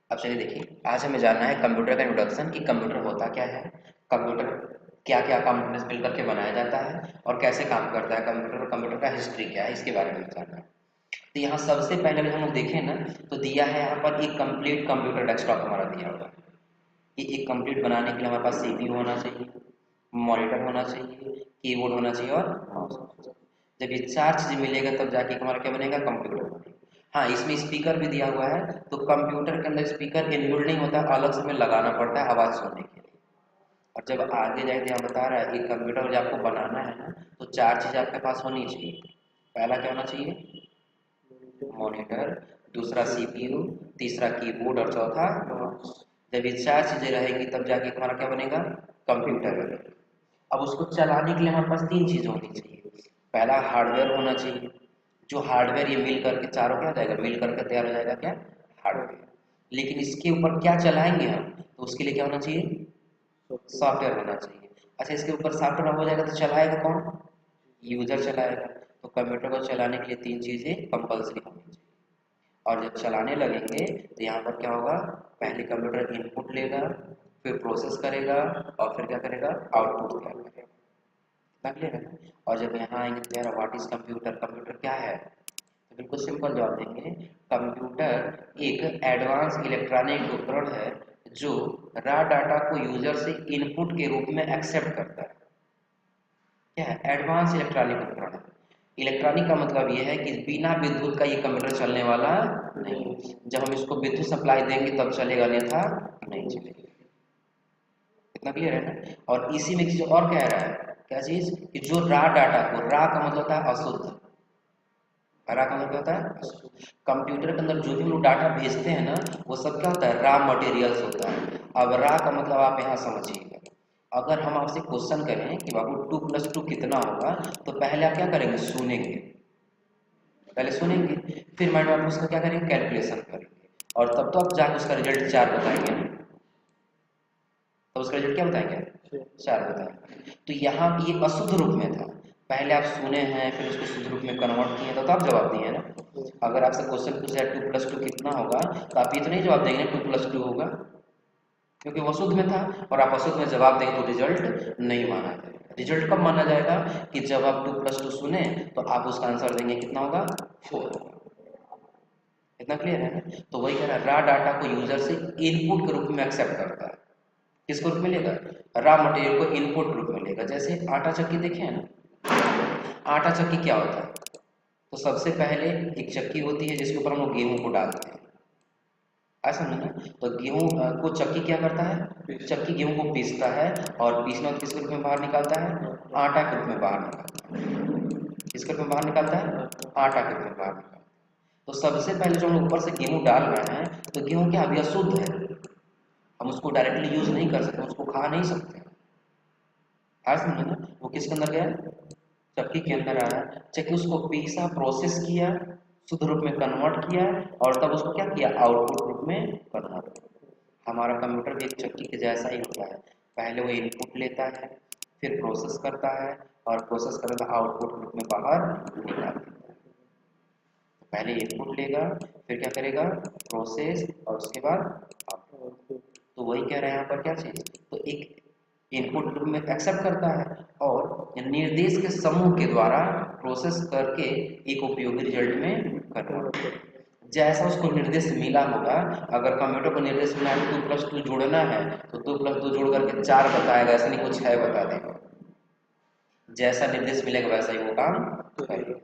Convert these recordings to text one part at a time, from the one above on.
अब चलिए देखिए, आज हमें जानना है कंप्यूटर का इंट्रोडक्शन कि कंप्यूटर होता क्या है, कंप्यूटर क्या क्या कंपोनेंट्स मिल करके बनाया जाता है और कैसे काम करता है कंप्यूटर, और कंप्यूटर का हिस्ट्री क्या है इसके बारे में जानना है। तो यहाँ सबसे पहले अगर हम लोग देखें ना, तो दिया है यहाँ पर एक कंप्लीट कंप्यूटर डेस्कटॉप हमारा दिया हुआ है कि एक कंप्लीट बनाने के लिए हमारे पास सीपीयू होना चाहिए, मॉनिटर होना चाहिए, कीबोर्ड होना चाहिए और माउस होना चाहिए। जब ये चार चीज़ें मिलेगा तब जाके हमारा क्या बनेगा, कंप्यूटर बनेगा। हाँ, इसमें स्पीकर भी दिया हुआ है, तो कंप्यूटर के अंदर स्पीकर इनबिल्ट नहीं होता, अलग से हमें लगाना पड़ता है आवाज़ सुनने के लिए। और जब आगे जाके यहाँ बता रहा है कि कंप्यूटर जब आपको बनाना है ना, तो चार चीज़ आपके पास होनी चाहिए। पहला क्या होना चाहिए, मॉनिटर, दूसरा सीपीयू, तीसरा कीबोर्ड और चौथा माउस। जब ये चार चीज़ें रहेंगी तब जाके हमारा क्या बनेगा, कंप्यूटर बनेगा। अब उसको चलाने के लिए हमारे पास तीन चीज़ होनी चाहिए। पहला हार्डवेयर होना चाहिए, जो हार्डवेयर ये मिल करके चारों क्या हो जाएगा, मिल करके तैयार हो जाएगा क्या, हार्डवेयर। लेकिन इसके ऊपर क्या चलाएंगे हम, तो उसके लिए क्या होना चाहिए, सॉफ्टवेयर होना चाहिए। अच्छा, इसके ऊपर सॉफ्टवेयर हो जाएगा तो चलाएगा कौन, यूजर चलाएगा। तो कंप्यूटर को चलाने के लिए तीन चीज़ें कंपल्सरी होनी चाहिए। और जब चलाने लगेंगे तो यहाँ पर क्या होगा, पहले कंप्यूटर इनपुट लेगा, फिर प्रोसेस करेगा और फिर क्या करेगा, आउटपुट तैयार करेगा। इतना क्लियर है ना? और जब यहाँ आएंगे तो यार व्हाट इज कंप्यूटर, कंप्यूटर क्या है, तो बिल्कुल सिंपल जवाब देंगे, कंप्यूटर एक एडवांस इलेक्ट्रॉनिक उपकरण है जो रॉ डाटा को यूजर से इनपुट के रूप में एक्सेप्ट करता है। क्या है, एडवांस इलेक्ट्रॉनिक उपकरण है। इलेक्ट्रॉनिक का मतलब ये है कि बिना विद्युत का ये कंप्यूटर चलने वाला नहीं। जब हम इसको विद्युत सप्लाई देंगे तब चलेगा, अन्यथा नहीं चलेगा। इतना क्लियर है ना? और इसी में चीज और कह रहा है, क्या चीज, कि जो रॉ डाटा को, रॉ का मतलब होता है अशुद्ध, रॉ का मतलब क्या होता है, कंप्यूटर के अंदर जो भी लोग डाटा भेजते हैं ना, वो सब क्या होता है, रॉ मटेरियल्स होता है। अब रॉ का मतलब आप यहाँ समझिएगा, अगर हम आपसे क्वेश्चन करें कि बाबू 2+2 कितना होगा, तो पहले आप क्या करेंगे, सुनेंगे, पहले सुनेंगे, फिर माइंड में आप उसका क्या करेंगे, कैलकुलेशन करेंगे, और तब तो आप जाके उसका रिजल्ट 4 बताएंगे ना। तो उसका रिजल्ट क्या बताएंगे, 4 बताएंगे। तो यहाँ ये अशुद्ध रूप में था, पहले आप सुने हैं फिर उसको शुद्ध रूप में कन्वर्ट किए, तो आप जवाब दिए ना। अगर आपसे क्वेश्चन पूछा है 2+2 कितना होगा, तो आप ये तो नहीं जवाब देंगे ना 2+2 होगा, क्योंकि वो अशुद्ध में था। और आप अशुद्ध में जवाब देंगे तो रिजल्ट नहीं माना जाएगा। रिजल्ट कब माना जाएगा, कि जब आप 2+2 सुने तो आप उसका आंसर देंगे कितना होगा, 4 होगा। इतना क्लियर है ना? तो वही कह रहा है, रॉ डाटा को यूजर से इनपुट के रूप में एक्सेप्ट करता है। किसको रूप में लेगा, रॉ मटेरियल को इनपुट रूप में लेगा। जैसे आटा चक्की देखे हैं ना, आटा चक्की क्या होता है, तो सबसे पहले एक चक्की होती है जिसके ऊपर हम लोग गेहूं को डालते हैं, ऐसा नहीं है। तो गेहूं को चक्की क्या करता है, चक्की गेहूं को पीसता है, और पीसना किस रूप में बाहर निकालता है, आटा के रूप में बाहर निकालता है। किसके रूप में बाहर निकालता है, आटा के रूप में बाहर निकालता है। तो सबसे पहले जो हम ऊपर से गेहूं डाल रहे हैं, तो गेहूं क्या अभी अशुद्ध है, हम उसको डायरेक्टली यूज नहीं कर सकते, उसको खा नहीं सकते। आज समझे ना, वो किसके अंदर गया, चक्की के अंदर आया, चक्की उसको पीसा, प्रोसेस किया, शुद्ध रूप में कन्वर्ट किया, और तब उसको क्या किया, आउटपुट रूप में कन्वर्ट किया। हमारा कंप्यूटर भी एक चक्की के जैसा ही होता है, पहले वो इनपुट लेता है, फिर प्रोसेस करता है, और प्रोसेस करके आउटपुट रूप में बाहर निकाल देता है। पहले इनपुट लेगा, फिर क्या करेगा, प्रोसेस, और उसके बाद आउटपुट। तो वही कह रहे हैं यहाँ पर क्या चीज, तो एक इनपुट रूप में एक्सेप्ट करता है, और निर्देश के समूह के द्वारा प्रोसेस करके एक उपयोगी रिजल्ट में कन्वर्ट करता है। जैसा उसको निर्देश मिला होगा, अगर कंप्यूटर को निर्देश मिला है 2+2 जोड़ना है, तो 2+2 जोड़ करके 4 बताएगा, ऐसा नहीं कुछ 6 बता देगा। जैसा निर्देश मिलेगा वैसा ही वो काम करेगा।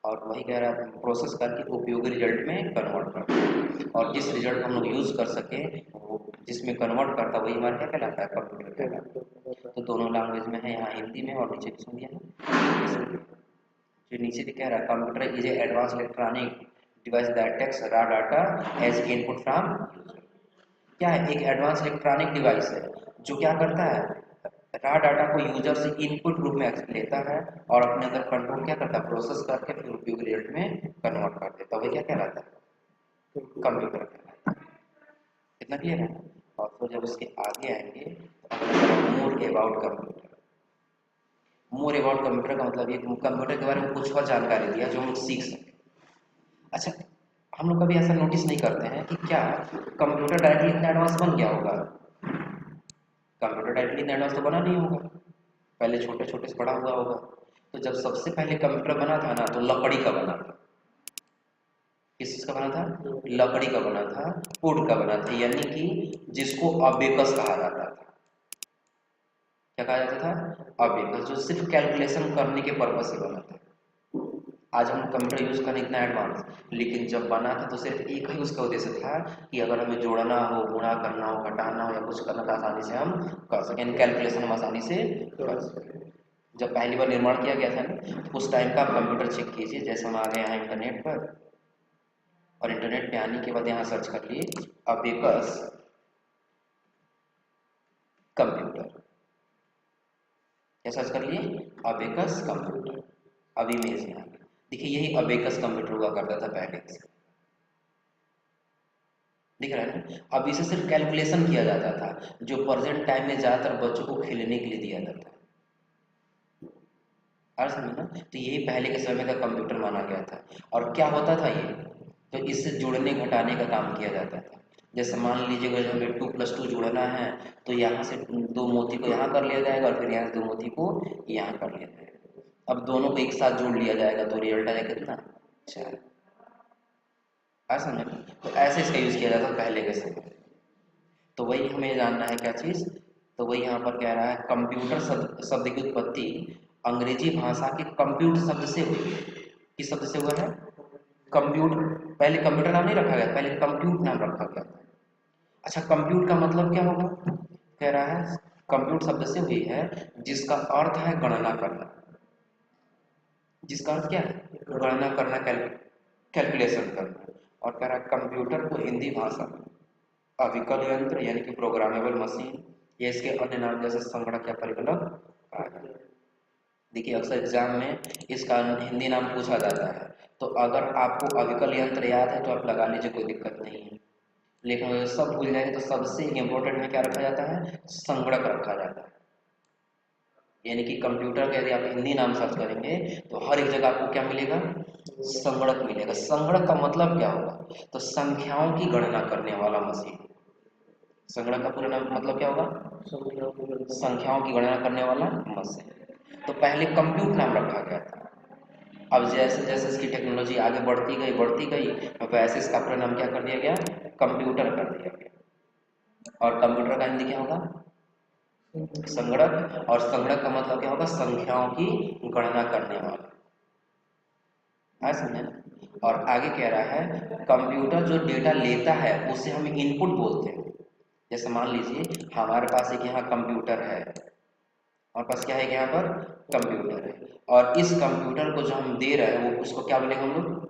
और वही कह रहा है, प्रोसेस करके उपयोगी रिजल्ट में कन्वर्ट करता है, और जिस रिजल्ट को हम लोग यूज कर सके, वो जिसमें कन्वर्ट करता है वही हमारा क्या कहलाता है, कंप्यूटर कहलाता है। तो दोनों लैंग्वेज में है, यहाँ हिंदी में और नीचे किसमें दिया है, जो नीचे भी कह रहा है, computer is a advance electronic device that takes raw data as input from. क्या है, एक एडवांस इलेक्ट्रॉनिक डिवाइस है जो क्या करता है, रॉ डाटा को यूजर से इनपुट रूप में लेता है, और अपने अंदर कंट्रोल क्या करता है, प्रोसेस करके फिर उपयोगी रिजल्ट में कन्वर्ट कर देता है। वही क्या कहलाता है, कंप्यूटर कहलाता है। कितना क्लियर है? और फिर जब उसके आगे आएंगे तो more about computer. More about computer का मतलब ये कंप्यूटर के बारे में कुछ और जानकारी दिया जो हम लोग सीख सकें। अच्छा, हम हम लोग कभी ऐसा नोटिस नहीं करते हैं कि क्या कंप्यूटर डायरेक्टली इतना एडवांस बन गया होगा? कंप्यूटर डायरेक्टली इतना एडवांस तो बना नहीं होगा, पहले छोटे छोटे से बड़ा हुआ होगा। तो जब सबसे पहले कंप्यूटर बना था ना, तो लकड़ी का बना था। किस चीज का बना था? लकड़ी का बना था, वुड का बना था, यानी कि जिसको अबेकस कहा जाता था। क्या कहा जाता था? अबेकस, जो सिर्फ कैलकुलेशन करने के पर्पज से बना था। आज हम कंप्यूटर यूज करने इतना एडवांस, लेकिन जब बना था तो सिर्फ एक ही उसका उद्देश्य था कि अगर हमें जोड़ना हो, गुणा करना हो, घटाना हो या कुछ करना तो आसानी से हम कर सकें, कैलकुलेशन हम आसानी से कर सकें। जब पहली बार निर्माण किया गया था ना, तो उस टाइम का आप कंप्यूटर चेक कीजिए। जैसे हम आ गए हैं इंटरनेट पर, और इंटरनेट पे आने के बाद यहाँ सर्च कर लिए अबेकस कंप्यूटर। क्या सर्च कर लिए? Abacus computer. अब इमेज में देखिए, यही अबेकस कंप्यूटर हुआ करता था पहले से, दिख रहा है ना? अब इसे सिर्फ कैलकुलेशन किया जाता था, जो प्रेजेंट टाइम में ज़्यादातर बच्चों को खेलने के लिए दिया जाता है। और समझ ना, तो यही पहले के समय का कंप्यूटर माना गया था। और क्या होता था ये? तो इससे जोड़ने घटाने का काम किया जाता था। जैसे मान लीजिए अगर हमें 2+2 जोड़ना है, तो यहाँ से दो मोती को यहाँ कर लिया जाएगा और फिर यहाँ से दो मोती को यहाँ कर लिया जाएगा। अब दोनों को एक साथ जोड़ लिया जाएगा तो रिजल्ट आएगा कितना? 4। समझ? तो ऐसे इसका यूज किया जाता पहले के समय। तो वही हमें जानना है क्या चीज? तो वही यहाँ पर कह रहा है कंप्यूटर शब्द की उत्पत्ति अंग्रेजी भाषा के कंप्यूटर शब्द से हुई है। किस शब्द से हुआ है? कंप्यूटर। पहले कंप्यूटर नाम नहीं रखा गया, पहले कंप्यूट नाम रखा गया। अच्छा, कंप्यूट का मतलब क्या होगा? कह रहा है कंप्यूट शब्द से हुई है जिसका अर्थ है गणना करना। जिसका अर्थ क्या है? गणना करना, कैलकुलेशन करना। और कह रहा है कंप्यूटर को हिंदी भाषा में अविकल यंत्र यानी कि प्रोग्रामेबल मशीन या इसके अन्य नाम जैसे संगणक या परिकल्पक कहा जाता है। देखिए अक्सर एग्जाम में इसका हिंदी नाम पूछा जाता है, तो अगर आपको अविकल यंत्र याद है तो आप लगा लीजिए, कोई दिक्कत नहीं है। लेकिन अगर सब भूल जाएंगे तो सबसे इम्पोर्टेंट में क्या रखा जाता है? संगणक रखा जाता है। यानी कि कंप्यूटर का यदि आप हिंदी नाम सर्च करेंगे तो हर एक जगह आपको क्या मिलेगा? संगणक मिलेगा। संगणक का मतलब क्या होगा? तो संख्याओं की गणना करने वाला मशीन। संगणक का पूरा नाम मतलब क्या होगा? संख्याओं की गणना करने वाला मशीन। तो पहले कंप्यूट नाम रखा गया था। अब जैसे जैसे इसकी टेक्नोलॉजी आगे बढ़ती गई, वैसे इसका पूरा नाम क्या कर दिया गया? कंप्यूटर कर दिया गया। और कंप्यूटर का हिंदी क्या होगा? संगणक। और संगणक का मतलब क्या होगा? संख्याओं की गणना करने वाला। है समझे? और आगे कह रहा है कंप्यूटर जो डेटा लेता है उसे हम इनपुट बोलते हैं। जैसे मान लीजिए हमारे पास एक यहाँ कंप्यूटर है, हमारे पास क्या है यहाँ पर? कंप्यूटर है। और इस कंप्यूटर को जो हम दे रहे हैं वो उसको क्या बोलेंगे हम लोग?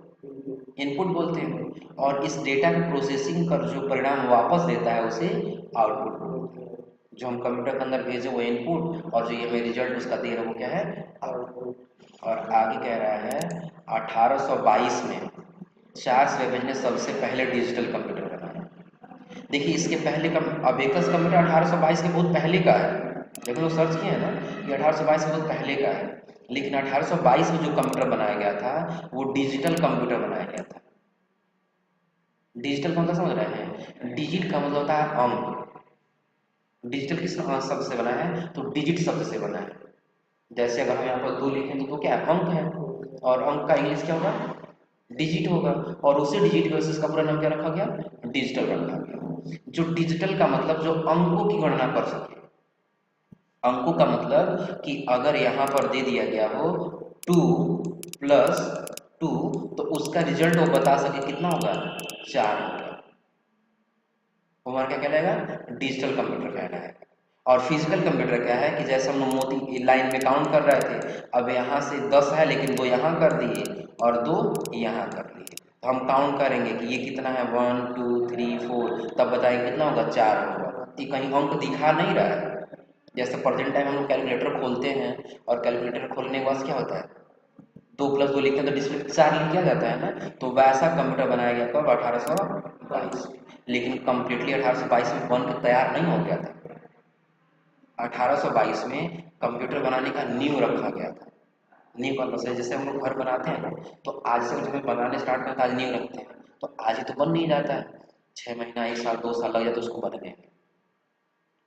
इनपुट बोलते हैं। और इस डेटा की प्रोसेसिंग कर जो परिणाम वापस देता है उसे आउटपुट बोलते हैं। जो हम कंप्यूटर के अंदर भेजे वो इनपुट, और जो ये हमें रिजल्ट उसका दे रहा है वो क्या है? आउटपुट। और आगे कह रहा है 1822 में चार्ल्स बेबेज ने सबसे पहले डिजिटल कंप्यूटर बनाया। देखिए इसके पहले का अबेकस कंप्यूटर 1822 के बहुत पहले का है। देखो लोग सर्च किए हैं ना कि 1822 के बहुत पहले का है, लेकिन 1822 में जो कंप्यूटर बनाया गया था वो डिजिटल कंप्यूटर बनाया गया था। डिजिटल का मतलब समझ रहे हैं? डिजिट का मतलब होता है अंक। डिजिटल किस शब्द से बना है? तो डिजिट शब्द से बना है। जैसे अगर हम यहाँ पर 2 लिखें तो 2 क्या है? अंक है। और अंक का इंग्लिश क्या होगा? डिजिट होगा। और उसी डिजिट बेसिस का पूरा नाम क्या रखा गया? डिजिटल रखा गया। जो डिजिटल का मतलब जो अंकों की गणना कर सके। अंकों का मतलब कि अगर यहाँ पर दे दिया गया हो 2+2 तो उसका रिजल्ट वो बता सके कितना होगा? 4 होगा। हमारा क्या कहलाएगा? डिजिटल कंप्यूटर कहलाएगा। और फिजिकल कंप्यूटर क्या है कि जैसे हम लोग मोती लाइन में काउंट कर रहे थे, अब यहाँ से 10 है लेकिन 2 यहाँ कर दिए और 2 यहाँ कर दिए, तो हम काउंट करेंगे कि ये कितना है 1 2 3 4, तब बताएंगे कितना होगा? 4 होगा। ये कहीं अंक दिखा नहीं रहा है। जैसे प्रेजेंट टाइम हम लोग कैलकुलेटर खोलते हैं और कैलकुलेटर खोलने के बाद क्या होता है? 2+2 लिखते हैं तो डिस्प्ले 4 लिख किया जाता है ना। तो वैसा कंप्यूटर बनाया गया कब? 1822। लेकिन कम्प्लीटली 1822 में बन के तैयार नहीं हो गया था। 1822 में कंप्यूटर बनाने का नींव रखा गया था। नींव का मतलब जैसे हम लोग घर बनाते हैं ना, तो आज से जब हम बनाने स्टार्ट करते हैं आज नींव रखते हैं, तो आज ही तो बन नहीं जाता है, 6 महीना 1 साल 2 साल लग जाता है उसको बनने में।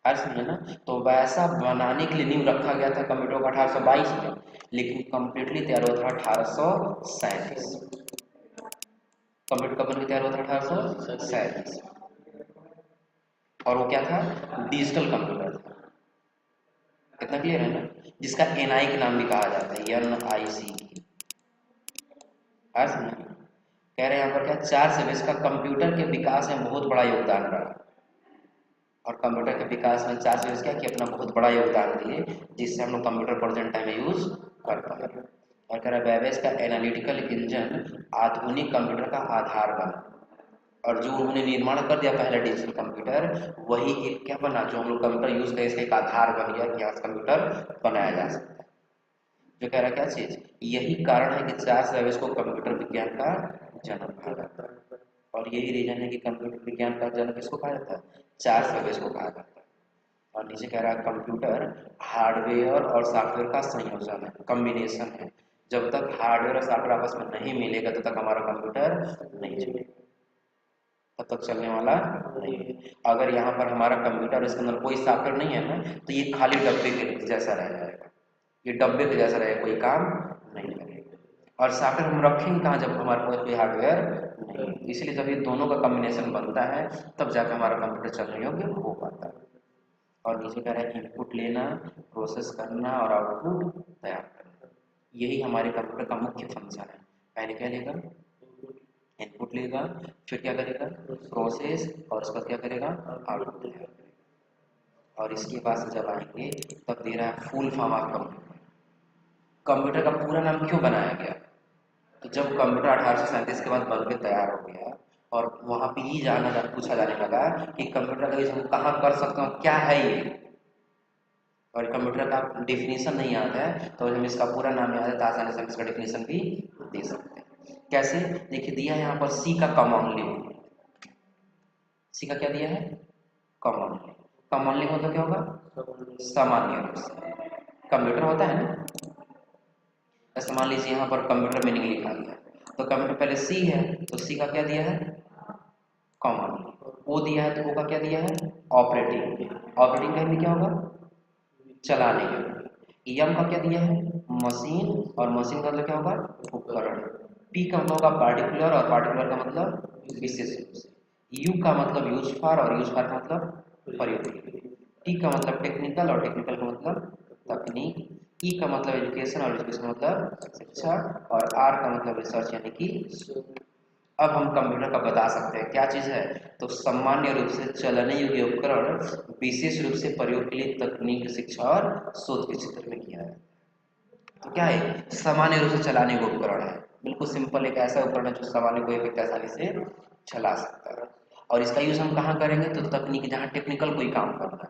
हर समझे ना। तो वैसा बनाने के लिए नींव रखा गया था कंप्यूटर को 1822 में, लेकिन कंप्लीटली तैयार हुआ था 1837। कंप्यूटर कब बन के तैयार हुआ था? 1837। और वो क्या था? डिजिटल कंप्यूटर था। कितना क्लियर है ना? जिसका एनआई के नाम भी कहा जाता है, NIC। आज कह रहे हैं यहाँ पर क्या, चार्ल्स बेबेज का कंप्यूटर के विकास में बहुत बड़ा योगदान रहा। और कंप्यूटर के विकास में चार्ल्स बेबेज क्या कि अपना बहुत बड़ा योगदान दिए, जिससे हम लोग कंप्यूटर प्रेजेंट टाइम में यूज कर पाए। और कह रहा है बेबेज का एनालिटिकल इंजन आधुनिक कंप्यूटर का आधार बना। और जो उन्होंने निर्माण कर दिया पहला डिजिटल कंप्यूटर, वही एक क्या बना, जो हम लोग कंप्यूटर यूज करें इसका एक आधार बन गया कि आज कंप्यूटर बनाया जा सकता है। जो कह रहा है क्या चीज, यही कारण है कि चार्ल्स बेबेज को कंप्यूटर विज्ञान का जनक कहा जाता है। और यही रीजन है कि कंप्यूटर विज्ञान का जनक किसको कहा जाता है? चार्ल्स बेबेज को कहा जाता है। और नीचे कह रहा है कंप्यूटर हार्डवेयर और सॉफ्टवेयर का संयोजन है, कॉम्बिनेशन है। जब तक हार्डवेयर और सॉफ्टवेयर आपस में नहीं मिलेगा तब तक हमारा कंप्यूटर नहीं चलेगा, तब तक चलने वाला नहीं है। अगर यहाँ पर हमारा कंप्यूटर इसके अंदर कोई सॉफ्टवेयर नहीं है ना, तो ये खाली डब्बे के जैसा रह जाएगा। ये डब्बे के जैसा रहेगा, कोई काम नहीं करेगा। और सॉफ्टवेयर हम रखेंगे कहाँ जब हमारे पास कोई हार्डवेयर नहीं है। इसलिए जब ये दोनों का कॉम्बिनेशन बनता है तब जाकर हमारा कंप्यूटर चलने योग्य हो पाता है। और नीचे कह रहा है इनपुट लेना, प्रोसेस करना और आउटपुट तैयार करना, यही हमारे कंप्यूटर का मुख्य फंक्शन है। पहले क्या लेगा? इनपुट लेगा, फिर क्या करेगा? प्रोसेस, और उसका क्या करेगा? आउटपुट तैयार करेगा। और इसके पास जब आएंगे तब दे रहा है full form of computer. Computer का पूरा नाम क्यों बनाया गया? तो जब कंप्यूटर 1837 के बाद बन के तैयार हो गया और वहां पे ही पूछा जाने लगा कि कंप्यूटर का यूज हम कहाँ कर सकते हैं, क्या है ये, और कंप्यूटर का डेफिनेशन नहीं आता है तो हम इसका पूरा नाम याद है तो आसानी से हम इसका डेफिनेशन भी दे सकते हैं। कैसे? देखिए दिया है यहाँ पर सी का कॉमनली। सी का क्या दिया है? कॉमनली। कॉमनली मतलब क्या होगा? सामान्य रूप से। कंप्यूटर होता है ना, ऐसा मान लीजिए यहाँ पर कंप्यूटर मीनिंग लिखा गया, तो कंप्यूटर पहले सी है तो सी का क्या दिया है? कॉमन। ओ दिया है तो ओ का क्या दिया है? ऑपरेटिंग। ऑपरेटिंग का क्या होगा? चलाने के। एम का क्या दिया है? मशीन, और मशीन का मतलब क्या होगा? उपकरण। पी का मतलब होगा पार्टिकुलर, और पार्टिकुलर का मतलब विशेष रूप से। यू का मतलब यूज फॉर, और यूज फॉर का मतलब प्रयोग के लिए। टी का मतलब टेक्निकल, और टेक्निकल का मतलब तकनीक। ई का मतलब एजुकेशन, और एजुकेशन मतलब शिक्षा। और आर का मतलब रिसर्च यानी कि शोध। अब हम कंप्यूटर का बता सकते हैं क्या चीज है, तो सामान्य रूप से चलने योग्य उपकरण, विशेष रूप से प्रयोग के लिए तकनीक, शिक्षा और शोध के क्षेत्र में किया है। तो क्या है? सामान्य रूप से चलाने का उपकरण है। बिल्कुल सिंपल, एक ऐसा उपकरण है जो सामान्य कोई व्यक्ति आसानी से चला सकता है। और इसका यूज हम कहाँ करेंगे? तो तकनीक, जहाँ टेक्निकल कोई काम करना है,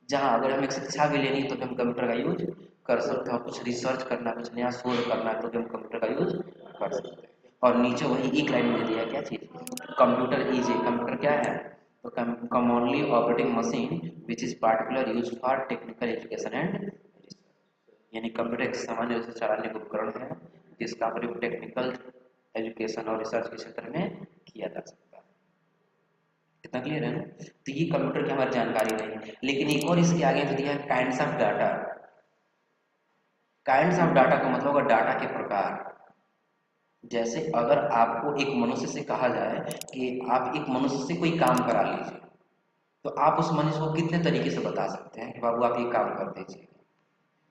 जहाँ अगर हमें शिक्षा भी लेनी है तो हम कंप्यूटर का यूज कर सकते हैं। और कुछ रिसर्च करना, कुछ नया शोध करना है तो हम कंप्यूटर का यूज कर सकते हैं। और नीचे वही एक लाइन में दिया क्या चीज, कंप्यूटर इज ए, कंप्यूटर क्या है? तो commonly operating machine which is particular use for technical education and, यानी कंप्यूटर एक सामान्य रूप से चलाने का उपकरण है जिसका प्रयोग टेक्निकल एजुकेशन और रिसर्च के क्षेत्र में किया जा सकता है। कितना क्लियर है ना? तो ये कंप्यूटर की हमारी जानकारी रही। लेकिन एक और इसके आगे जो दिया है kinds of data. Kinds of data का मतलब होगा डाटा के प्रकार। जैसे अगर आपको एक मनुष्य से कहा जाए कि आप एक मनुष्य से कोई काम करा लीजिए, तो आप उस मनुष्य को कितने तरीके से बता सकते हैं कि बाबू आप ये काम कर दीजिए?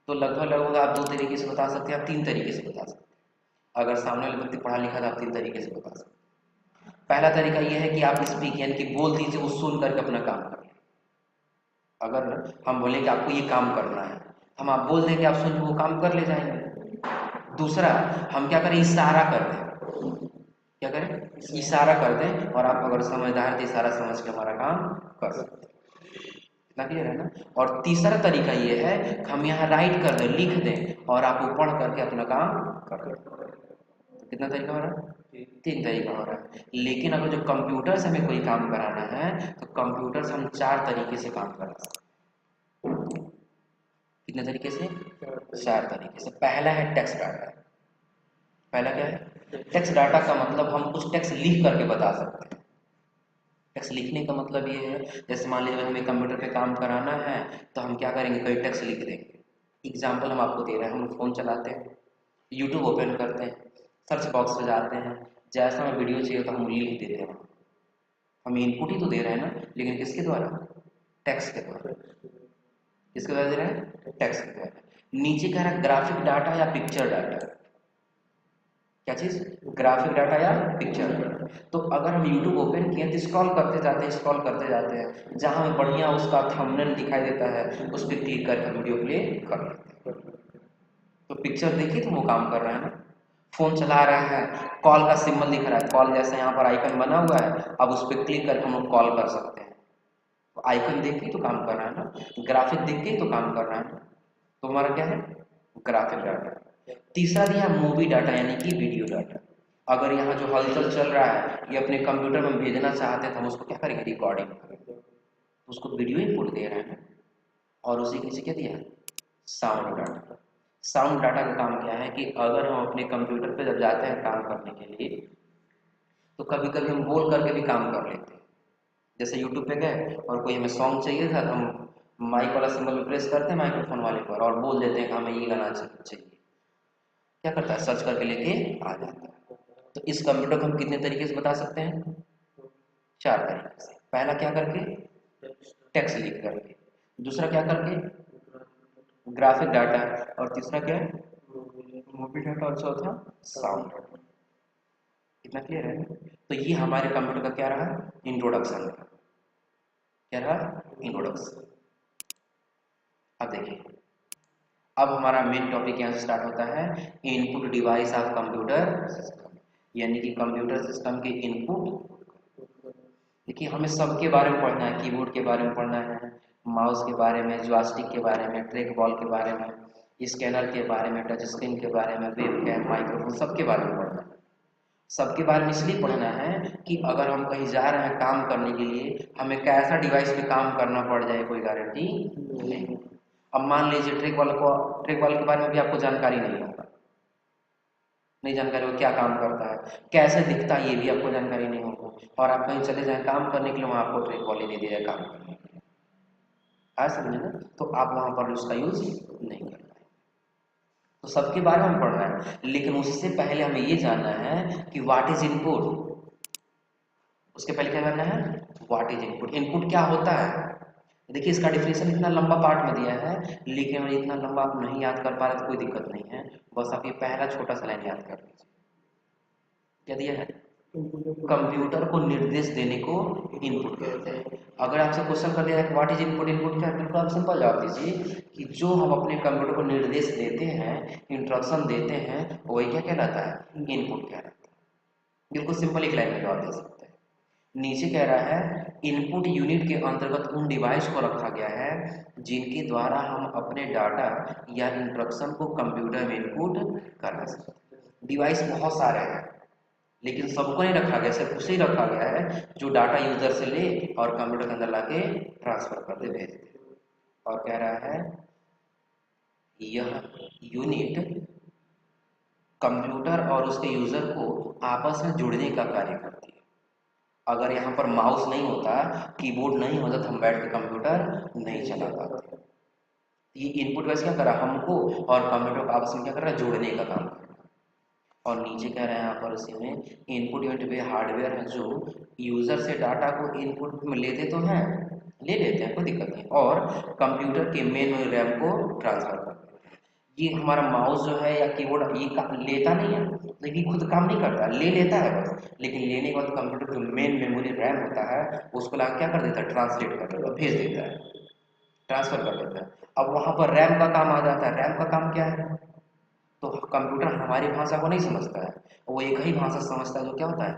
तो लगभग लगभग आप 2 तरीके से बता सकते हैं, आप 3 तरीके से बता सकते हैं। अगर सामने वाले व्यक्ति पढ़ा लिखा था, आप 3 तरीके से बता सकते हैं। पहला तरीका यह है कि आप स्पीक, यानी कि बोल दीजिए, वो सुन करके अपना काम कर ले। अगर हम बोले कि आपको ये काम करना है, हम आप बोल दें कि आप सुन वो काम कर ले जाएंगे। दूसरा, हम क्या करें? इशारा कर दें। क्या करें? इशारा कर दें, और आप अगर समझदार तो इशारा समझ के हमारा काम कर सकते हैं। इतना क्लियर है ना? और तीसरा तरीका ये है कि हम यहाँ राइट कर दें, लिख दें, और आप वो पढ़ करके अपना काम कर दें। तो कितना तरीका हो रहा है? 3 तरीका हो रहा है। लेकिन अगर जो कंप्यूटर से हमें कोई काम कराना है तो कंप्यूटर से हम 4 तरीके से काम करा सकते हैं। कितने तरीके से? 4 तरीके से। पहला है टेक्स्ट डाटा। पहला क्या है? टेक्स्ट डाटा का मतलब हम कुछ टेक्स्ट लिख करके बता सकते हैं। टेक्स्ट लिखने का मतलब ये है, जैसे मान लीजिए हमें कंप्यूटर पे काम कराना है तो हम क्या करेंगे, कई टेक्स्ट लिख देंगे। एग्जाम्पल हम आपको दे रहे हैं, हम फ़ोन चलाते हैं, यूट्यूब ओपन करते हैं, सर्च बॉक्स पे जाते हैं, जैसा हमें वीडियो चाहिए तो हम लिख देते हैं। हम इनपुट ही तो दे रहे हैं ना, लेकिन किसके द्वारा? टेक्स्ट के द्वारा। किसके द्वारा दे रहे हैं? टेक्स्ट के द्वारा। नीचे कह रहा है ग्राफिक डाटा या पिक्चर डाटा। क्या चीज? ग्राफिक डाटा या पिक्चर डाटा। तो अगर हम YouTube ओपन किए तो स्क्रॉल करते जाते हैं, स्क्रॉल करते जाते हैं, जहां हमें बढ़िया उसका थंबनेल दिखाई देता है उस पर क्लिक करके वीडियो प्ले कर लेते हैं। तो पिक्चर देखिए तो वो काम कर रहा है ना। फोन चला रहा है, कॉल का सिंबल दिख रहा है, कॉल जैसे यहाँ पर आइकन बना हुआ है, अब उस पर क्लिक करके हम लोग कॉल कर सकते हैं। तो आइकन देख के तो काम कर रहा है ना, ग्राफिक देख के तो काम कर रहा है ना। तो हमारा क्या है? Graphic data. तीसरा दिया मूवी डाटा यानी कि वीडियो डाटा। अगर यहाँ जो हलचल चल रहा है ये अपने कंप्यूटर में भेजना चाहते हैं तो हम उसको क्या करेंगे? रिकॉर्डिंग करेंगे। तो उसको वीडियो इनपुट दे रहे हैं और उसी के नीचे क्या दिया है? Sound data. साउंड डाटा का काम क्या है कि अगर हम अपने कंप्यूटर पे जब जाते हैं काम करने के लिए तो कभी कभी हम बोल करके भी काम कर लेते हैं। जैसे यूट्यूब पे गए और कोई हमें सॉन्ग चाहिए था तो हम माइक वाला सिंबल पे प्रेस करते हैं माइक्रोफोन वाले पर और बोल देते हैं कि हमें ये गाना चाहिए। क्या करता है? सर्च करके लेके आ जाता है। तो इस कंप्यूटर को हम कितने तरीके से बता सकते हैं? 4 तरीके से। पहला क्या करके? टेक्स्ट लिख करके। दूसरा क्या करके? Graphic data. और तीसरा क्या है? Movie data. और चौथा साउंड डाटा। इतना क्लियर है? तो ये हमारे कंप्यूटर का क्या रहा? इंट्रोडक्शन रहा। क्या रहा? इंट्रोडक्शन। अब देखिए, अब हमारा मेन टॉपिक यहाँ से स्टार्ट होता है, input device of computer system, यानी कि कंप्यूटर सिस्टम के इनपुट। देखिए हमें सबके बारे में पढ़ना है, कीबोर्ड के बारे में पढ़ना है, माउस के बारे में, जॉयस्टिक के बारे में, ट्रैक बॉल के बारे में, स्कैनर के बारे में, टच स्क्रीन के बारे में, वेबकैम, माइक्रोफोन, सबके बारे में पढ़ना है। सबके बारे में इसलिए पढ़ना है कि अगर हम कहीं जा रहे हैं काम करने के लिए, हमें कैसा डिवाइस पे काम करना पड़ जाए कोई गारंटी नहीं। अब मान लीजिए ट्रैक बॉल के बारे में भी आपको जानकारी नहीं होगा, नहीं जानकारी हो क्या काम करता है, कैसे दिखता है, ये भी आपको जानकारी नहीं होगा, और आप कहीं चले जाएं काम करने के लिए, वहाँ आपको ट्रैक बॉल ही दे दिया जाए काम करने के लिए। आज समझे ना? तो आप वहाँ पर उसका यूज नहीं कर पाएंगे। तो सबके बारे में पढ़ना है, लेकिन उससे पहले हमें ये जानना है कि व्हाट इज इनपुट। उसके पहले क्या करना है? What is input. इनपुट क्या होता है? देखिए इसका डिफिनेशन इतना लंबा पार्ट में दिया है, लेकिन अगर इतना लंबा आप नहीं याद कर पा रहे तो कोई दिक्कत नहीं है, बस आप ये पहला छोटा सा लाइन याद कर लीजिए। क्या दिया है? कंप्यूटर को निर्देश देने को इनपुट कहते हैं। अगर आपसे क्वेश्चन कर दिया है व्हाट इज इनपुट, इनपुट क्या है, बिल्कुल आप सिंपल जवाब दीजिए कि जो हम अपने कंप्यूटर को निर्देश देते हैं, इंस्ट्रक्शन देते हैं, वही क्या कहलाता है? इनपुट कहलाता है। बिल्कुल सिंपल एक लाइन में जवाब दे सकते हैं। नीचे कह रहा है इनपुट यूनिट के अंतर्गत उन डिवाइस को रखा गया है जिनके द्वारा हम अपने डाटा या इंस्ट्रक्शन को कंप्यूटर में इनपुट करना सकते हैं। डिवाइस बहुत सारे हैं, लेकिन सबको नहीं रखा गया, सिर्फ उसे ही रखा गया है जो डाटा यूजर से ले और कंप्यूटर के अंदर लाके ट्रांसफर कर दे, भेज दे। और कह रहा है यह यूनिट कंप्यूटर और उसके यूजर को आपस में जुड़ने का कार्य करती है। अगर यहाँ पर माउस नहीं होता, कीबोर्ड नहीं होता, तो हम बैठ के कंप्यूटर नहीं चला पाते। ये इनपुट वैसे क्या कर रहा है? हमको और कंप्यूटर को आपस में क्या कर रहा है? जोड़ने का काम कर रहा है। और नीचे कह रहे हैं यहाँ पर इसी में इनपुट यूनिट वे हार्डवेयर है जो यूजर से डाटा को इनपुट में लेते तो हैं, ले लेते हैं, कोई दिक्कत नहीं, और कंप्यूटर के मेन रैम को ट्रांसफर करते हैं। ये हमारा माउस जो है या कीबोर्ड ये लेता नहीं है, लेकिन खुद काम नहीं करता, ले लेता है बस, लेकिन लेने के बाद कंप्यूटर जो मेन मेमोरी रैम होता है उसको ला क्या कर देता है? ट्रांसलेट कर देता है, भेज देता है, ट्रांसफर कर देता है। अब वहां पर रैम का काम आ जाता है। रैम का काम क्या है? तो कंप्यूटर हमारी भाषा को नहीं समझता है, वो एक ही भाषा समझता है जो क्या होता है?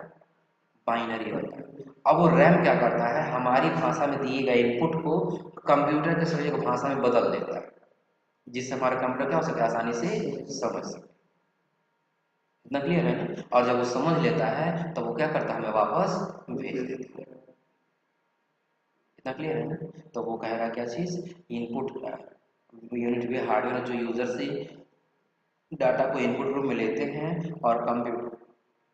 बाइनरी होता है। अब वो रैम क्या करता है? हमारी भाषा में दिए गए इनपुट को कंप्यूटर के शरीर की भाषा में बदल देता है, जिससे हमारा कंप्यूटर क्या हो सके? आसानी से समझ सके। इतना क्लियर है ना? और जब वो समझ लेता है तो वो क्या करता है? हमें वापस भेज देता है। इतना क्लियर है ना? तो वो कह रहा है क्या चीज? इनपुट यूनिट भी हार्डवेयर जो यूजर से डाटा को इनपुट रूप में लेते हैं और कंप्यूटर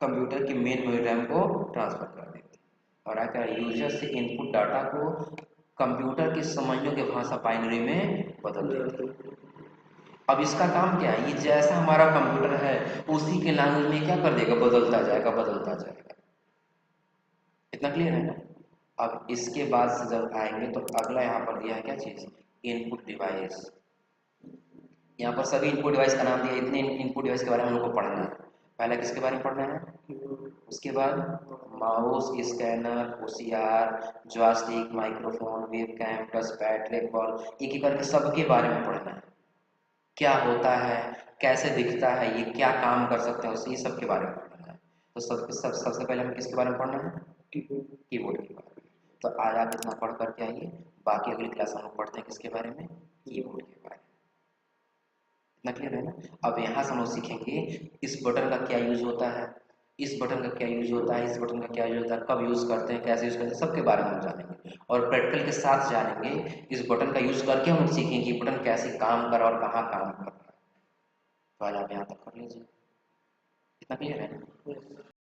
कंप्यूटर की मेन मेमोरी रैम को ट्रांसफर कर देती है और क्या यूजर से इनपुट डाटा को कंप्यूटर की समझने के भाषा बाइनरी में बदल देती है। अब इसका काम क्या है, ये जैसा हमारा कंप्यूटर है उसी के लैंग्वेज में क्या कर देगा, बदलता जाएगा बदलता जाएगा। इतना क्लियर है ना। अब इसके बाद से जब आएंगे तो अगला यहाँ पर दिया है क्या चीज, इनपुट डिवाइस। यहाँ पर सभी इनपुट डिवाइस का नाम दिया, इतने इनपुट डिवाइस के बारे में हम लोग को पढ़ना है। पहले किसके बारे में पढ़ना है, उसके बाद mouse, scanner, OCR, joystick, microphone, webcam, touch pad, track ball, एक एक करके सबके बारे में पढ़ना है। क्या होता है, कैसे दिखता है, ये क्या काम कर सकते हैं, उससे ये सब के बारे में पढ़ना है। तो सबसे पहले हमें किसके बारे में पढ़ना है, कीबोर्ड के बारे में। तो आज आप इतना पढ़ करके आइए, बाकी अगली क्लास हम लोग पढ़ते हैं किसके बारे में, कीबोर्ड के बारे में। इतना क्लियर है ना। अब यहाँ से हम लोग सीखेंगे इस बटन का क्या यूज होता है, इस बटन का क्या यूज होता है, इस बटन का क्या यूज होता है, कब यूज करते हैं, कैसे यूज करते हैं, सबके बारे में हम जानेंगे और प्रैक्टिकल के साथ जानेंगे। इस बटन का यूज करके हम सीखेंगे कि बटन कैसे काम कर और कहाँ काम कर रहा है। तो आज आप यहाँ तक कर लीजिए। इतना क्लियर है ना।